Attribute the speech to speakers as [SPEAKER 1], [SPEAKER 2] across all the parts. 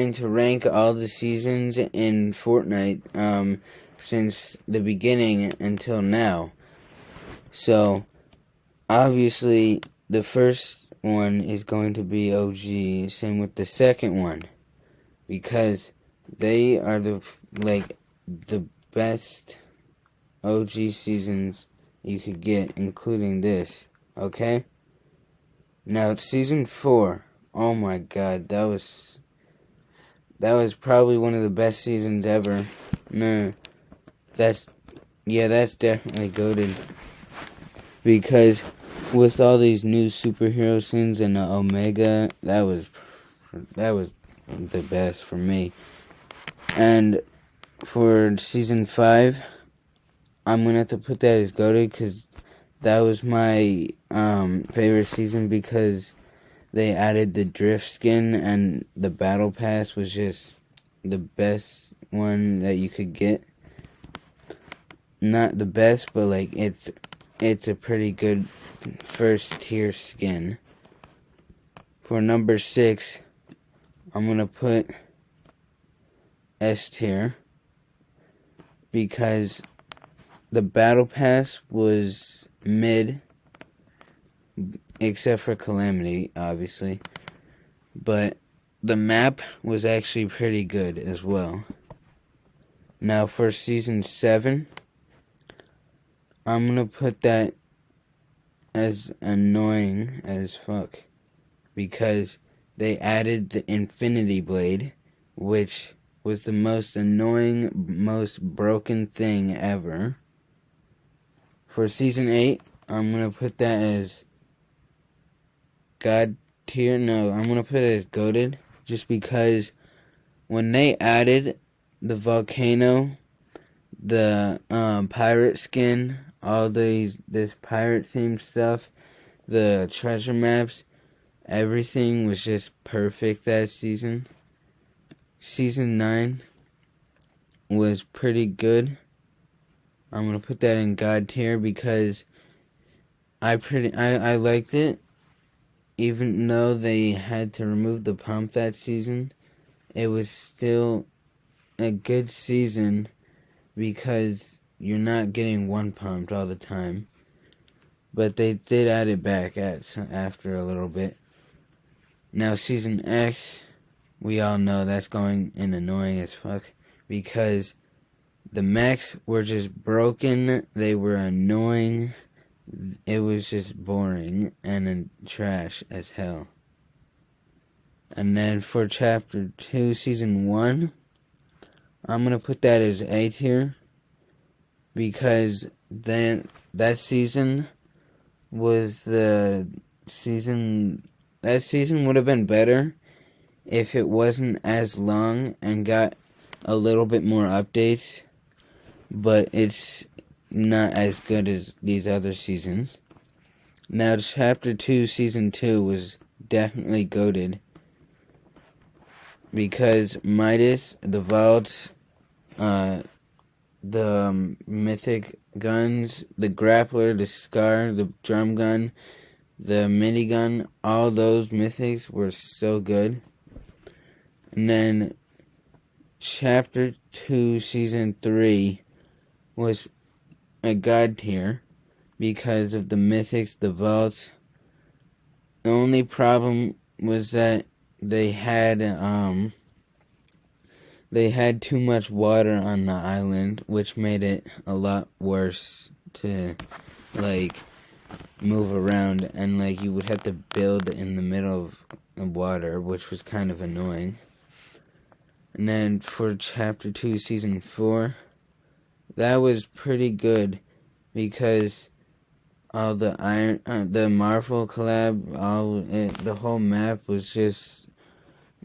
[SPEAKER 1] going to rank all the seasons in Fortnite since the beginning until now. So, obviously, the first one is going to be OG, same with the second one, because they are the best OG seasons you could get, including this, okay? Now, Season 4, oh my god, that was probably one of the best seasons ever. No, that's definitely goated. Because with all these new superhero scenes and the Omega, that was the best for me. And for Season 5, I'm going to have to put that as goated because that was my favorite season because they added the drift skin and the battle pass was just the best one that you could get. Not the best, but like it's a pretty good first tier skin. For number 6, I'm going to put S tier because the battle pass was mid, except for Calamity, obviously. But the map was actually pretty good as well. Now for Season 7, I'm going to put that as annoying as fuck. Because they added the Infinity Blade, which was the most annoying, most broken thing ever. For Season 8, I'm going to put that as God tier. No, I'm going to put it as goated. Just because when they added the volcano, the pirate skin, all this pirate themed stuff, the treasure maps, everything was just perfect that season. Season 9 was pretty good. I'm going to put that in God tier because I liked it. Even though they had to remove the pump that season, it was still a good season because you're not getting one pumped all the time. But they did add it back after a little bit. Now Season X, we all know that's going in annoying as fuck because the mechs were just broken, they were annoying, it was just boring and trash as hell. And then for Chapter 2, Season 1, I'm going to put that as A tier because then that season was the season. That season would have been better if it wasn't as long and got a little bit more updates, but it's not as good as these other seasons. Now, Chapter 2, Season 2 was definitely goated because Midas, the vaults, the mythic guns, the grappler, the scar, the drum gun, the minigun, all those mythics were so good. And then Chapter 2, Season 3 was a god tier because of the mythics, the vaults. The only problem was that they had too much water on the island, which made it a lot worse to move around, and you would have to build in the middle of the water, which was kind of annoying. And then for Chapter 2, Season 4, that was pretty good because all the the Marvel collab, the whole map was just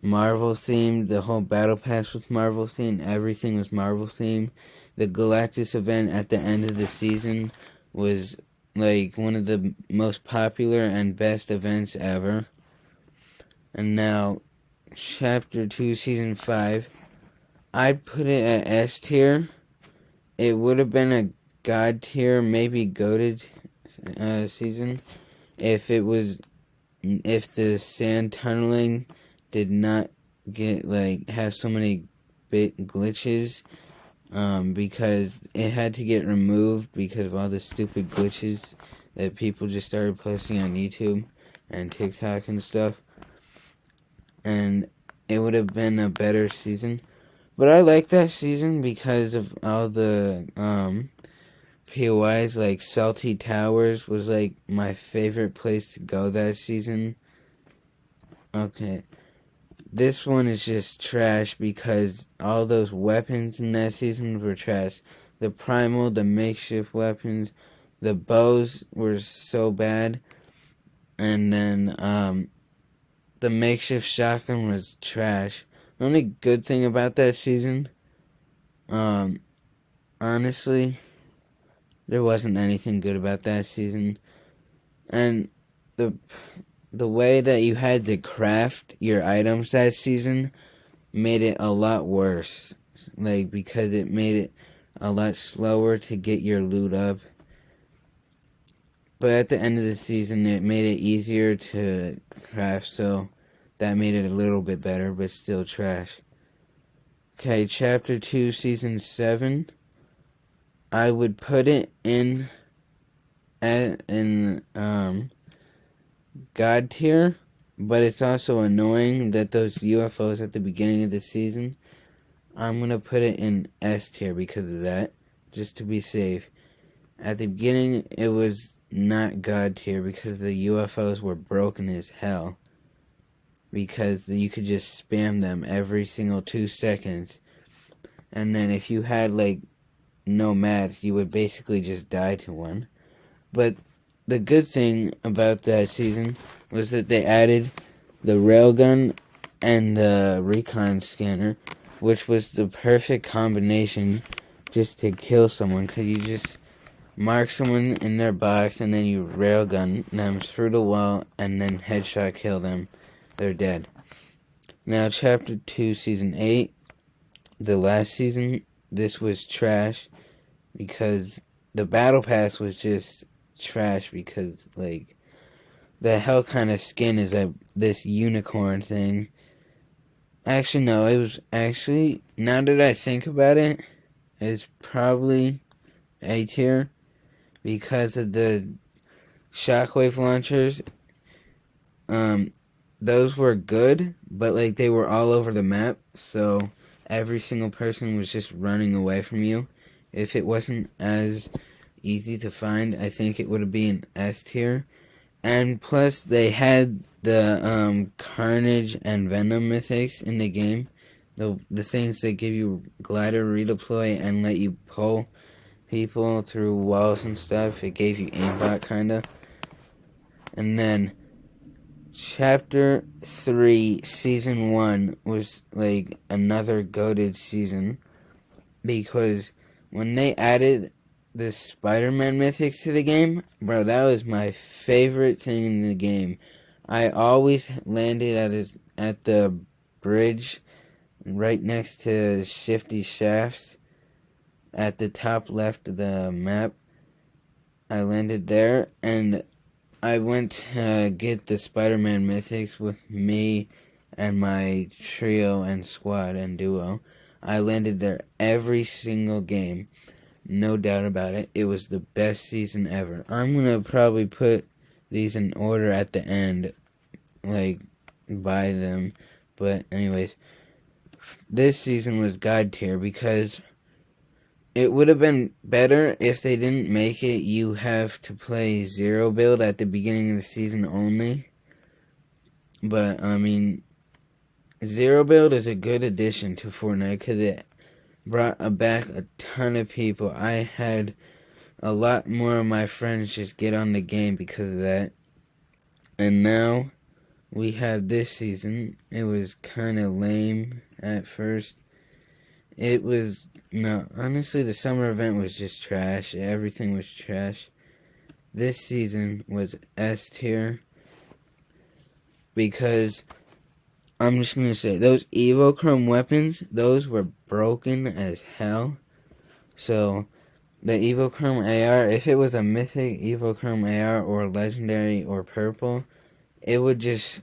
[SPEAKER 1] Marvel themed. The whole battle pass was Marvel themed. Everything was Marvel themed. The Galactus event at the end of the season was one of the most popular and best events ever. And now, Chapter 2, Season 5, I'd put it at S tier. It would have been a God tier, maybe goated season, if the sand tunneling did not have so many bit glitches, because it had to get removed because of all the stupid glitches that people just started posting on YouTube and TikTok and stuff. And it would have been a better season. But I like that season because of all the POIs. Like Salty Towers was like my favorite place to go that season. Okay. This one is just trash because all those weapons in that season were trash. The primal, the makeshift weapons, the bows were so bad. And then the makeshift shotgun was trash. The only good thing about that season, honestly, there wasn't anything good about that season. And the way that you had to craft your items that season made it a lot worse. Because it made it a lot slower to get your loot up. But at the end of the season, it made it easier to craft, so that made it a little bit better, but still trash. Okay, Chapter 2, Season 7. I would put it in God tier, but it's also annoying that those UFOs at the beginning of the season, I'm going to put it in S tier because of that, just to be safe. At the beginning, it was not God tier because the UFOs were broken as hell. Because you could just spam them every single 2 seconds. And then if you had, no mats, you would basically just die to one. But the good thing about that season was that they added the railgun and the recon scanner, which was the perfect combination just to kill someone, because you just mark someone in their box and then you railgun them through the wall and then headshot kill them. They're dead. Now, Chapter 2, Season 8, the last season, this was trash because the Battle Pass was just trash because, the hell kind of skin is this unicorn thing. Actually, no, it was now that I think about it, it's probably A tier because of the shockwave launchers. Those were good, but they were all over the map, so every single person was just running away from you. If it wasn't as easy to find, I think it would be an S tier. And plus, they had the Carnage and Venom mythics in the game. The things that give you glider redeploy and let you pull people through walls and stuff. It gave you aimbot, kinda. And then Chapter 3, Season 1 was another goated season because when they added the Spider-Man mythics to the game, bro, that was my favorite thing in the game. I always landed at the bridge right next to Shifty Shafts at the top left of the map. I landed there and I went to get the Spider-Man mythics with me and my trio and squad and duo. I landed there every single game. No doubt about it. It was the best season ever. I'm going to probably put these in order at the end, by them. But anyways, this season was God tier because it would have been better if they didn't make it you have to play zero build at the beginning of the season only. But, zero build is a good addition to Fortnite because it brought back a ton of people. I had a lot more of my friends just get on the game because of that. And now we have this season. It was kind of lame at first. Honestly, the summer event was just trash. Everything was trash. This season was S tier because I'm just going to say those Evochrome weapons, those were broken as hell. So the Evochrome AR, if it was a mythic Evochrome AR or legendary or purple, it would just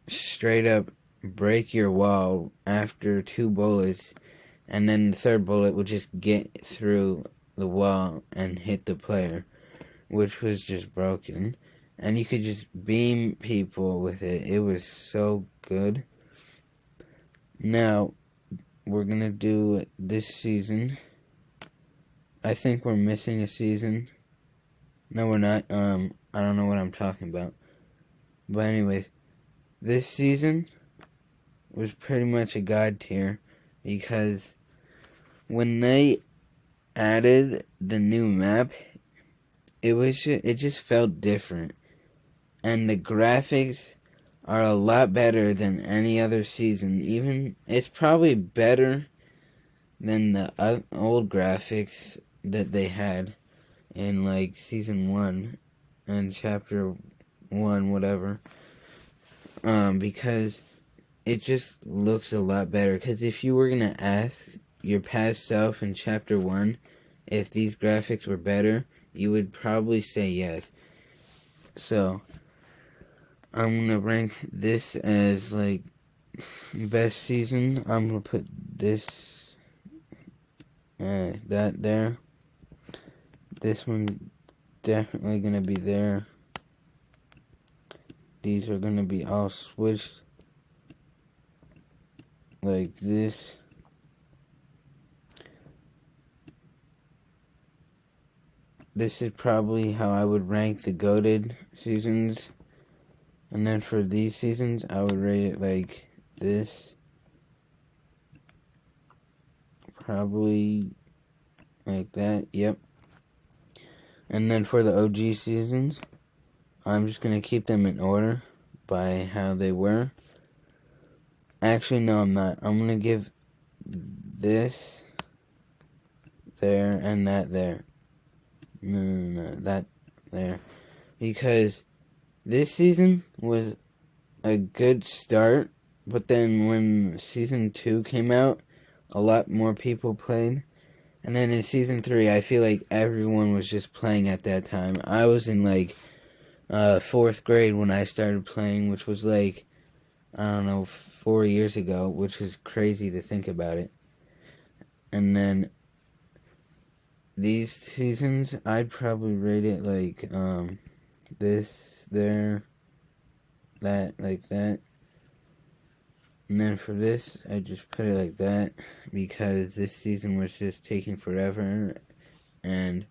[SPEAKER 1] straight up break your wall after 2 bullets, and then the third bullet would just get through the wall and hit the player, which was just broken. And you could just beam people with it. It was so good. Now, we're gonna do this season. I think we're missing a season. No, we're not. I don't know what I'm talking about. But anyways, this season was pretty much a god tier because when they added the new map, it just felt different, and the graphics are a lot better than any other season. Even it's probably better than the old graphics that they had in like season 1 and chapter 1, whatever. Because it just looks a lot better. Because if you were gonna ask your past self in chapter 1 if these graphics were better, you would probably say yes. So I'm gonna rank this as like best season. I'm gonna put this that there. This one definitely gonna be there. These are gonna be all switched like this. This is probably how I would rank the GOATed seasons. And then for these seasons, I would rate it like this. Probably like that, yep. And then for the OG seasons, I'm just going to keep them in order by how they were. Actually, no, I'm not. I'm going to give this there and that there. No, that there. Because this season was a good start, but then when season 2 came out, a lot more people played. And then in season 3, I feel like everyone was just playing at that time. I was in like 4th grade when I started playing, which was like, I don't know, 4 years ago, which is crazy to think about it. And then these seasons, I'd probably rate it like this, there, that, like that. And then for this, I just put it like that because this season was just taking forever. And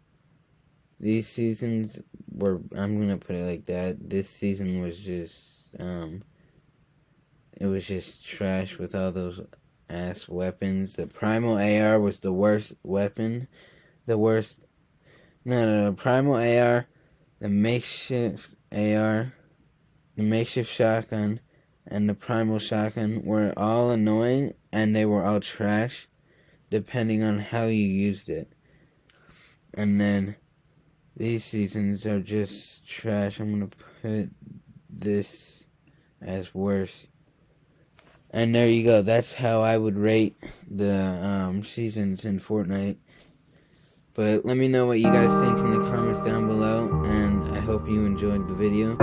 [SPEAKER 1] these seasons were, I'm going to put it like that. This season was just, it was just trash with all those ass weapons. The Primal AR was the worst weapon. The worst, no, Primal AR, the makeshift AR, the makeshift shotgun, and the primal shotgun were all annoying, and they were all trash, depending on how you used it. And then these seasons are just trash. I'm gonna put this as worse. And there you go. That's how I would rate the seasons in Fortnite. But let me know what you guys think in the comments down below, and I hope you enjoyed the video.